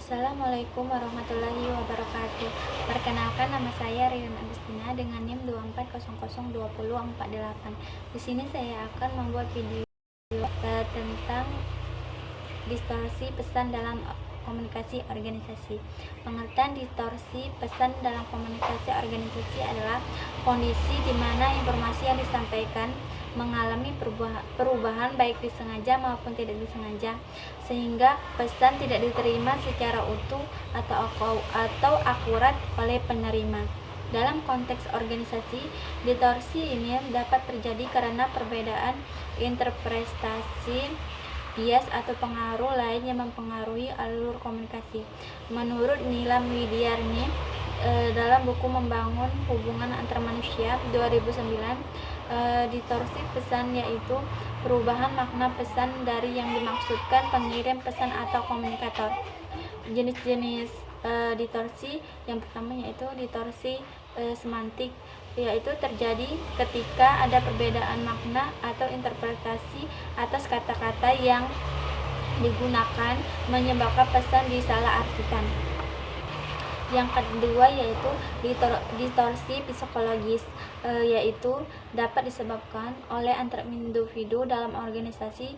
Assalamualaikum warahmatullahi wabarakatuh. Perkenalkan, nama saya Rian Agustina dengan NIM 24002048. Di sini saya akan membuat video tentang distorsi pesan dalam komunikasi organisasi. Pengertian distorsi pesan dalam komunikasi organisasi adalah kondisi di mana informasi yang disampaikan mengalami perubahan baik disengaja maupun tidak disengaja, sehingga pesan tidak diterima secara utuh atau akurat oleh penerima. Dalam konteks organisasi, distorsi ini dapat terjadi karena perbedaan interpretasi, bias atau pengaruh lain yang mempengaruhi alur komunikasi. Menurut Nilam Widiarni dalam buku Membangun Hubungan Antar Manusia 2009, distorsi pesan yaitu perubahan makna pesan dari yang dimaksudkan pengirim pesan atau komunikator. Jenis-jenis distorsi yang pertama yaitu distorsi semantik, yaitu terjadi ketika ada perbedaan makna atau interpretasi atas kata-kata yang digunakan menyebabkan pesan disalahartikan. Yang kedua yaitu distorsi psikologis, yaitu dapat disebabkan oleh antar individu dalam organisasi,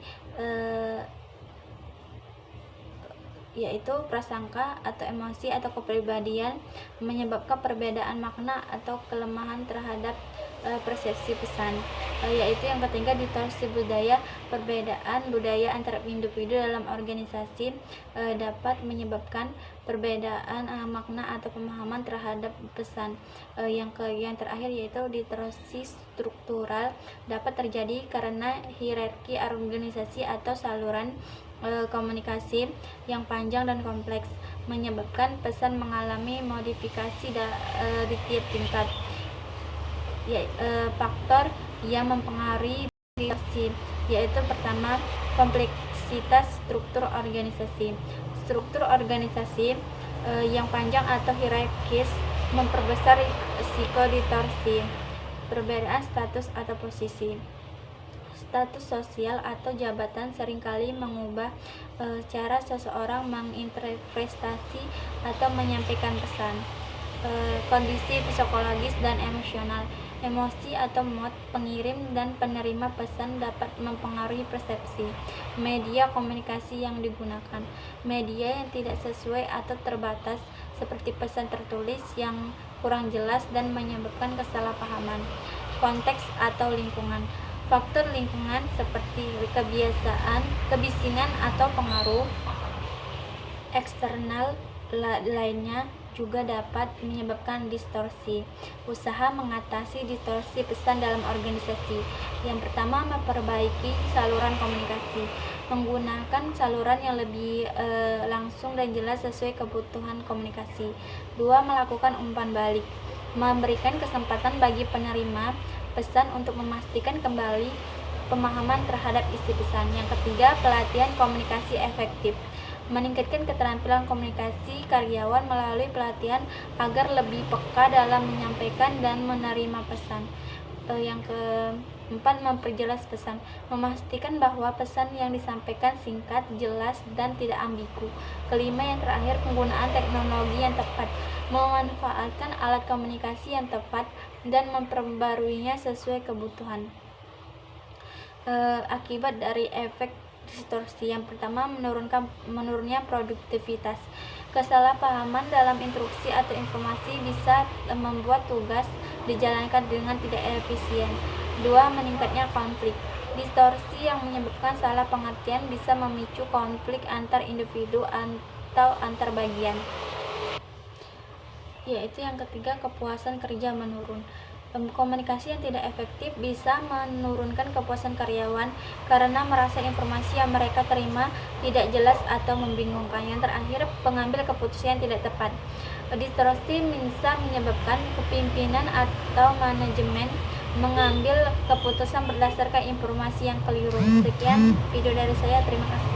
yaitu prasangka atau emosi atau kepribadian menyebabkan perbedaan makna atau kelemahan terhadap persepsi pesan. Yaitu yang ketiga distorsi budaya, perbedaan budaya antara individu dalam organisasi dapat menyebabkan perbedaan makna atau pemahaman terhadap pesan. Yang terakhir yaitu distorsi struktural, dapat terjadi karena hierarki organisasi atau saluran komunikasi yang panjang dan kompleks menyebabkan pesan mengalami modifikasi di tiap tingkat. Faktor yang mempengaruhi distorsi yaitu pertama, kompleksitas struktur organisasi. Struktur organisasi yang panjang atau hierarkis memperbesar risiko distorsi. Perbedaan status atau posisi. Status sosial atau jabatan seringkali mengubah cara seseorang menginterpretasi atau menyampaikan pesan. Kondisi psikologis dan emosional. Emosi atau mood pengirim dan penerima pesan dapat mempengaruhi persepsi. Media komunikasi yang digunakan. Media yang tidak sesuai atau terbatas, seperti pesan tertulis yang kurang jelas dan menyebabkan kesalahpahaman. Konteks atau lingkungan. Faktor lingkungan seperti kebiasaan, kebisingan atau pengaruh eksternal lainnya juga dapat menyebabkan distorsi. Usaha mengatasi distorsi pesan dalam organisasi. Yang pertama, memperbaiki saluran komunikasi. Menggunakan saluran yang lebih langsung dan jelas sesuai kebutuhan komunikasi. 2. Melakukan umpan balik. Memberikan kesempatan bagi penerima pesan untuk memastikan kembali pemahaman terhadap isi pesan. Yang ketiga, pelatihan komunikasi efektif. Meningkatkan keterampilan komunikasi karyawan melalui pelatihan agar lebih peka dalam menyampaikan dan menerima pesan. Yang keempat, memperjelas pesan. Memastikan bahwa pesan yang disampaikan singkat, jelas, dan tidak ambigu. Kelima, yang terakhir, penggunaan teknologi yang tepat. Memanfaatkan alat komunikasi yang tepat dan memperbaruinya sesuai kebutuhan. Akibat dari efek distorsi. Yang pertama, menurunnya produktivitas. Kesalahpahaman dalam instruksi atau informasi bisa membuat tugas dijalankan dengan tidak efisien. 2. Meningkatnya konflik. Distorsi yang menyebabkan salah pengertian bisa memicu konflik antar individu atau antar bagian. Yaitu yang ketiga, kepuasan kerja menurun. Komunikasi yang tidak efektif bisa menurunkan kepuasan karyawan karena merasa informasi yang mereka terima tidak jelas atau membingungkan. Yang terakhir, pengambil keputusan yang tidak tepat. Distorsi bisa menyebabkan kepemimpinan atau manajemen mengambil keputusan berdasarkan informasi yang keliru. Sekian video dari saya, terima kasih.